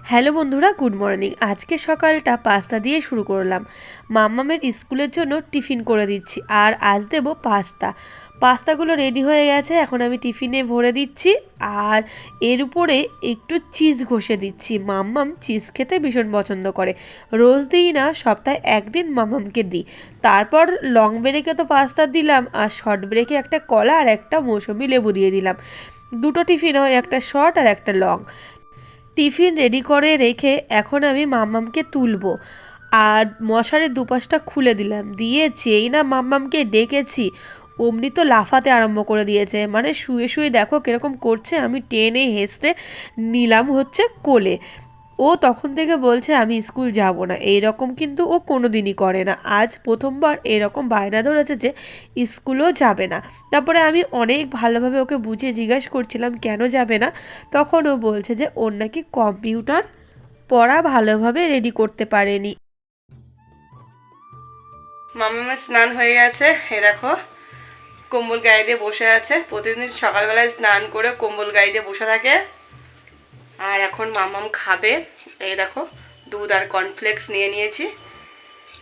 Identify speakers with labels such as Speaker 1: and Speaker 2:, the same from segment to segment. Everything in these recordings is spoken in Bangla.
Speaker 1: হ্যালো বন্ধুরা, গুড মর্নিং। আজকে সকালটা পাস্তা দিয়ে শুরু করলাম। মাম্মামের স্কুলের জন্য টিফিন করে দিচ্ছি, আর আজ দেবো পাস্তা। পাস্তাগুলো রেডি হয়ে গেছে, এখন আমি টিফিনে ভরে দিচ্ছি। আর এর উপরে একটু চিজ ঘষে দিচ্ছি। মাম্মাম চিজ খেতে ভীষণ পছন্দ করে। রোজ দিই না, সপ্তাহে একদিন মাম্মামকে দিই। তারপর লং ব্রেকে তো পাস্তা দিলাম, আর শর্ট ব্রেকে একটা কলা আর একটা মৌসুমি লেবু দিয়ে দিলাম। দুটো টিফিন হয়, একটা শর্ট আর একটা লং। টিফিন রেডি করে রেখে এখন আমি মাম্মামকে তুলবো, আর মশারির দুপাশটা খুলে দিলাম। দিয়ে যেই না মাম্মামকে ডেকেছি, অমনি তো লাফাতে আরম্ভ করে দিয়েছে। মানে শুয়ে শুয়ে দেখো কীরকম করছে। আমি টেনে হেসড়ে নিলাম হচ্ছে কোলে। ও তখন থেকে বলছে আমি স্কুল যাব না। এইরকম কিন্তু ও কোনো দিনই করে না, আজ প্রথমবার এরকম বায়না ধরেছে যে স্কুলও যাবে না। তারপরে আমি অনেক ভালোভাবে ওকে বুঝিয়ে জিজ্ঞাসা করছিলাম কেন যাবে না। তখন ও বলছে যে ওর নাকি কম্পিউটার পড়া ভালোভাবে রেডি করতে পারেনি। মামামের স্নান হয়ে গেছে, এ দেখো কম্বল গায়ে দিয়ে বসে আছে। প্রতিদিন সকালবেলায় স্নান করে কম্বল গায়ে দিয়ে বসে থাকে। আর এখন মামাম খাবে। এই দেখো দুধ আর কর্নফ্লেক্স নিয়ে নিয়েছি।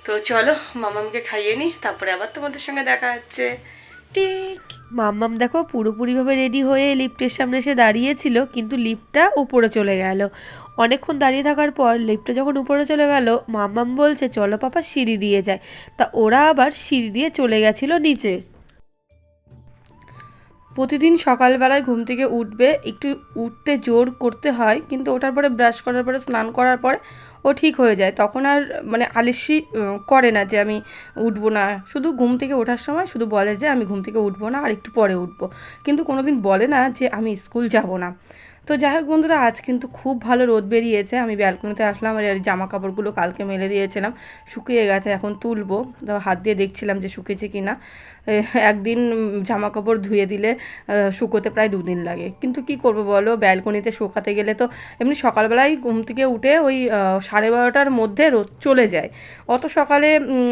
Speaker 1: তো চলো মামামকে খাইয়ে নিই, তারপরে আবার তোমাদের সঙ্গে দেখা হচ্ছে। ঠিক মাম্মাম দেখো পুরোপুরিভাবে রেডি হয়ে লিফটের সামনে এসে দাঁড়িয়েছিল, কিন্তু লিফটটা উপরে চলে গেল। অনেকক্ষণ দাঁড়িয়ে থাকার পর লিফটটা যখন উপরে চলে গেল, মাম্মাম বলছে চলো পাপা সিঁড়ি দিয়ে যায়। তা ওরা আবার সিঁড়ি দিয়ে চলে গেছিলো নিচে। প্রতিদিন সকালবেলায় ঘুম থেকে উঠবে, একটু উঠতে জোর করতে হয়, কিন্তু ওঠার পরে ব্রাশ করার পরে স্নান করার পরে ও ঠিক হয়ে যায়। তখন আর মানে আলিস্যি করে না যে আমি উঠবো না। শুধু ঘুম থেকে ওঠার সময় শুধু বলে যে আমি ঘুম থেকে উঠবো না, আর একটু পরে উঠবো। কিন্তু কোনো দিন বলে না যে আমি স্কুল যাব না। তো যাই হোক বন্ধুরা, আজ কিন্তু খুব ভালো রোদ বেরিয়েছে। আমি ব্যালকনিতে আসলাম, আর জামা কাপড়গুলো কালকে মেলে দিয়েছিলাম, শুকিয়ে গেছে। এখন তুলবো, তো হাত দিয়ে দেখছিলাম যে শুকিয়েছে কি না। একদিন জামা কাপড় ধুয়ে দিলে শুকোতে প্রায় 2 দিন লাগে। কিন্তু কি করব বলো, ব্যালকনিতে শুকাতে গেলে তো এমনি সকালবেলায় ঘুম থেকে উঠে ওই 12:30টার মধ্যে রোদ চলে যায়। অত সকালে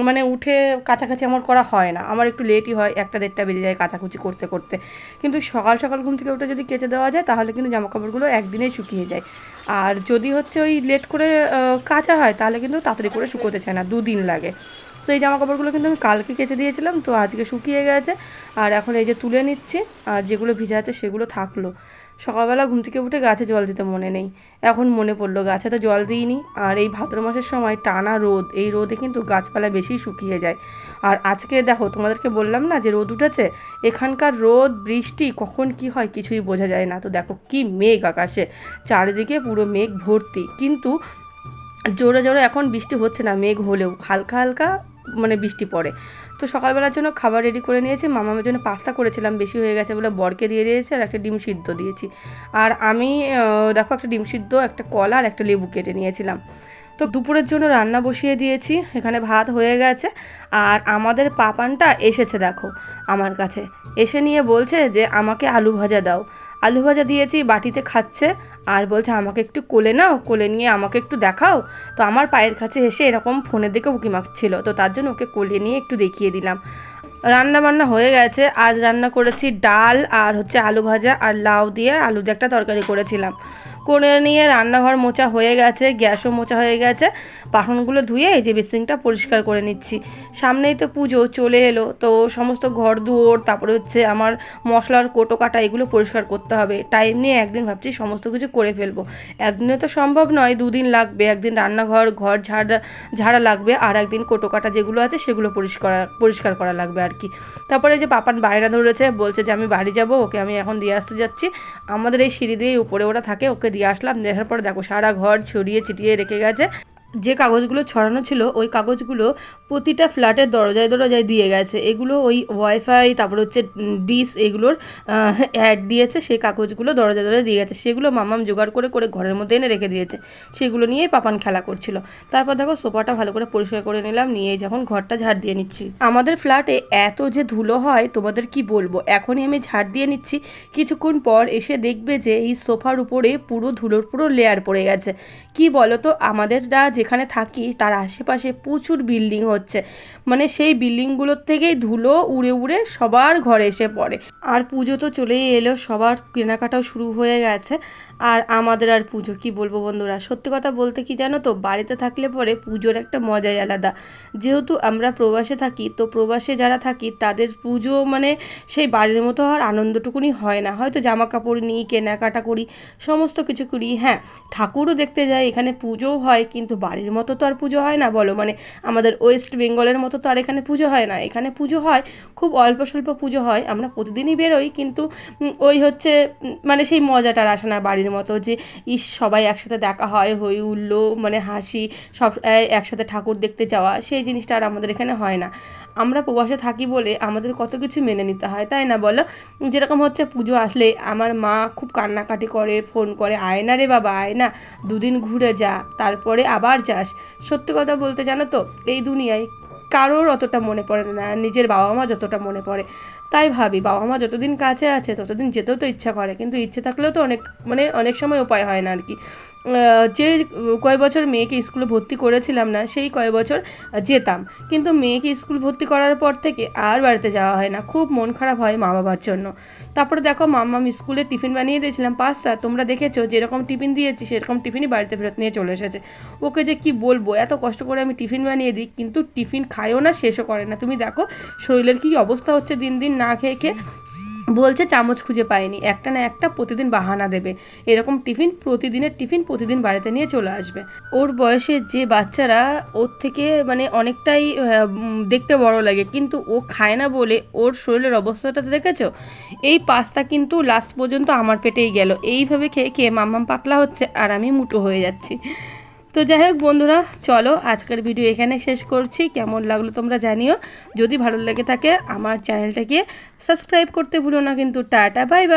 Speaker 1: মানে উঠে কাছাকাছি আমার করা হয় না, আমার একটু লেটই হয়, 1টা 1:30 বেজে যায় কাচাকুচি করতে করতে। কিন্তু সকাল সকাল ঘুম থেকে উঠে যদি কেচে দেওয়া যায় তাহলে কিন্তু জামা কাপড়গুলো একদিনেই শুকিয়ে যায়। আর যদি হচ্ছে ওই লেট করে কাচা হয় তাহলে কিন্তু তাড়াতাড়ি করে শুকোতে চায় না, 2 দিন লাগে। তো এই জামা কাপড়গুলো কিন্তু আমি কালকে কেচে দিয়েছিলাম, তো আজকে শুকিয়ে গেছে। আর এখন এই যে তুলে নিচ্ছি, আর যেগুলো ভিজা আছে সেগুলো থাকলো। সকালবেলা ঘুম থেকে উঠে গাছে জল দিতে মনে নেই, এখন মনে পড়লো গাছে তো জল দিইনি। আর এই ভাদ্র মাসের সময় টানা রোদ, এই রোদে কিন্তু গাছপালা বেশি শুকিয়ে যায়। আর আজকে দেখো তোমাদেরকে বললাম না যে রোদ উঠেছে, এখানকার রোদ বৃষ্টি কখন কি হয় কিছুই বোঝা যায় না। তো দেখো কি মেঘ আকাশে, চারিদিকে পুরো মেঘ ভর্তি। কিন্তু জোরে জোরে এখন বৃষ্টি হচ্ছে না, মেঘ হলেও হালকা হালকা মানে বৃষ্টি পড়ে। তো সকালবেলার জন্য খাবার রেডি করে নিয়েছি। মামামের জন্য পাস্তা করেছিলাম, বেশি হয়ে গেছে বলে বরকে দিয়ে দিয়েছি, আর একটা ডিম সিদ্ধ দিয়েছি। আর আমি দেখো একটা ডিম সিদ্ধ, একটা কলা আর একটা লেবু কেটে নিয়েছিলাম। তো দুপুরের জন্য রান্না বসিয়ে দিয়েছি, এখানে ভাত হয়ে গেছে। আর আমাদের পাপানটা এসেছে দেখো আমার কাছে, এসে নিয়ে বলছে যে আমাকে আলু ভাজা দাও। আলু ভাজা দিয়েছি, বাটিতে খাচ্ছে, আর বলছে আমাকে একটু কোলে নাও, কোলে নিয়ে আমাকে একটু দেখাও। তো আমার পায়ের কাছে এসে এরকম ফোনের দিকে উকি মারছিল, তো তার জন্য ওকে কোলে নিয়ে একটু দেখিয়ে দিলাম। রান্না বান্না হয়ে গেছে। আজ রান্না করেছি ডাল, আর হচ্ছে আলু ভাজা, আর লাউ দিয়ে আলু দিয়ে একটা তরকারি করেছিলাম। করে নিয়ে রান্নাঘর মোছা হয়ে গেছে, গ্যাসও মোছা হয়ে গেছে। বাসনগুলো ধুয়ে এই যে বেসিনটা পরিষ্কার করে নিচ্ছি। সামনেই তো পুজো চলে এলো, তো সমস্ত ঘর দুয়ার, তারপরে হচ্ছে আমার মশলার কোটো কাটা, এগুলো পরিষ্কার করতে হবে। টাইম নিয়ে একদিন ভাবছি সমস্ত কিছু করে ফেলবো। একদিনে তো সম্ভব নয়, 2 দিন লাগবে। একদিন রান্নাঘর ঘর ঝাড়া লাগবে, আর একদিন কোটো কাটা যেগুলো আছে সেগুলো পরিষ্কার করা লাগবে আর কি। তারপরে যে পাপান বায়না ধরেছে, বলছে যে আমি বাড়ি যাব, ওকে আমি এখন দিয়ে আসতে যাচ্ছি। আমাদের এই সিঁড়ি দিয়েই উপরে ওরা থাকে, ওকে দিয়ে আসলাম। দেখার পরে দেখো সারা ঘর ছড়িয়ে ছিটিয়ে রেখে গেছে। যে কাগজগুলো ছড়ানো ছিল ওই কাগজগুলো প্রতিটা ফ্ল্যাটের দরজায় দরজায় দিয়ে গেছে। এগুলো ওই ওয়াইফাই, তারপর হচ্ছে ডিশ, এগুলোর অ্যাড দিয়েছে, সেই কাগজগুলো দরজায় দরজায় দিয়ে গেছে। সেগুলো মামাম জোগাড় করে করে ঘরের মধ্যে এনে রেখে দিয়েছে, সেগুলো নিয়েই পাপান খেলা করছিল। তারপর দেখো সোফাটা ভালো করে পরিষ্কার করে নিলাম, নিয়ে যখন ঘরটা ঝাড় দিয়ে নিচ্ছি। আমাদের ফ্ল্যাটে এত যে ধুলো হয় তোমাদের কি বলবো। এখনই আমি ঝাড় দিয়ে নিচ্ছি, কিছুক্ষণ পর এসে দেখবে যে এই সোফার উপরে পুরো ধুলোর পুরো লেয়ার পড়ে গেছে। কি বলো তো, আমাদের যেখানে থাকি তার আশেপাশে প্রচুর বিল্ডিং হচ্ছে, মানে সেই বিল্ডিংগুলোর থেকেই ধুলো উড়ে উড়ে সবার ঘরে এসে পড়ে। আর পুজো তো চলেই এলো, সবার কেনাকাটাও শুরু হয়ে গেছে। আর আমাদের আর পুজো কি বলবো বন্ধুরা, সত্যি কথা বলতে কি জানো তো, বাড়িতে থাকলে পরে পুজোর একটা মজাই আলাদা। যেহেতু আমরা প্রবাসে থাকি, তো প্রবাসে যারা থাকি তাদের পুজো মানে সেই বাড়ির মতো আর আনন্দটুকুনি হয় না। হয়তো জামা কাপড় নিই, কেনাকাটা করি, সমস্ত কিছু করি, হ্যাঁ ঠাকুরও দেখতে যাই, এখানে পুজোও হয়, কিন্তু বাড়ির মতো তো আর পুজো হয় না বলো। মানে আমাদের ওয়েস্ট বেঙ্গলের মতো তো আর এখানে পুজো হয় না। এখানে পুজো হয় খুব অল্প স্বল্প পুজো হয়, আমরা প্রতিদিনই বেরোই, কিন্তু ওই হচ্ছে মানে সেই মজাটা আর আসে না বাড়ির মতো, যে ইস সবাই একসাথে দেখা হয়, হই হুল্লো মানে হাসি, সব একসাথে ঠাকুর দেখতে যাওয়া, সেই জিনিসটা আর আমাদের এখানে হয় না। আমরা প্রবাসে থাকি বলে আমাদের কত কিছু মেনে নিতে হয়, তাই না বলো? যেরকম হচ্ছে পুজো আসলে আমার মা খুব কান্নাকাটি করে, ফোন করে, আয় না রে বাবা আয় না, দুদিন ঘুরে যা, তারপরে আবার যাস। সত্যি কথা বলতে জানো তো, এই দুনিয়ায় কারোর অতটা মনে পড়ে না নিজের বাবা মা যতটা মনে পড়ে। তাই ভাবি বাবা মা যতদিন কাছে আছে ততদিন যেতেও তো ইচ্ছা করে, কিন্তু ইচ্ছে থাকলেও তো অনেক সময় উপায় হয় না আর কি। যে কয় বছর মেয়েকে স্কুলে ভর্তি করেছিলাম না, সেই কয় বছর যেতাম, কিন্তু মেয়েকে স্কুল ভর্তি করার পর থেকে আর বাড়িতে যাওয়া হয় না। খুব মন খারাপ হয় মা বাবার জন্য। তারপরে দেখো মাম্মাম স্কুলে টিফিন বানিয়ে দিয়েছিলাম পাস্তা, তোমরা দেখেছো যেরকম টিফিন দিয়েছি সেরকম টিফিনই বাড়িতে ফেরত নিয়ে চলে এসেছে। ওকে যে কি বলবো, এত কষ্ট করে আমি টিফিন বানিয়ে দিই, কিন্তু টিফিন খায়ও না, শেষও করে না। তুমি দেখো শরীরের কি অবস্থা হচ্ছে দিন দিন না খেয়ে খেয়ে। বলছে চামচ খুঁজে পায়নি, একটা না একটা প্রতিদিন বাহানা দেবে, এরকম টিফিন প্রতিদিনের টিফিন প্রতিদিন বাড়িতে নিয়ে চলে আসবে। ওর বয়সে যে বাচ্চারা ওর থেকে মানে অনেকটাই দেখতে বড় লাগে, কিন্তু ও খায় না বলে ওর শরীরের অবস্থাটা দেখেছো? এই পাস্তা কিন্তু লাস্ট পর্যন্ত আমার পেটেই গেল। এইভাবে খেয়ে খেয়ে মাম্মাম পাতলা হচ্ছে আর আমি মুটো হয়ে যাচ্ছি। তো যাই হোক বন্ধুরা, চলো আজকের ভিডিও এখানে শেষ করছি। কেমন লাগলো তোমরা জানিও, যদি ভালো লেগে থাকে আমার চ্যানেলটাকে সাবস্ক্রাইব করতে ভুলো না কিন্তু। Tata bye bye.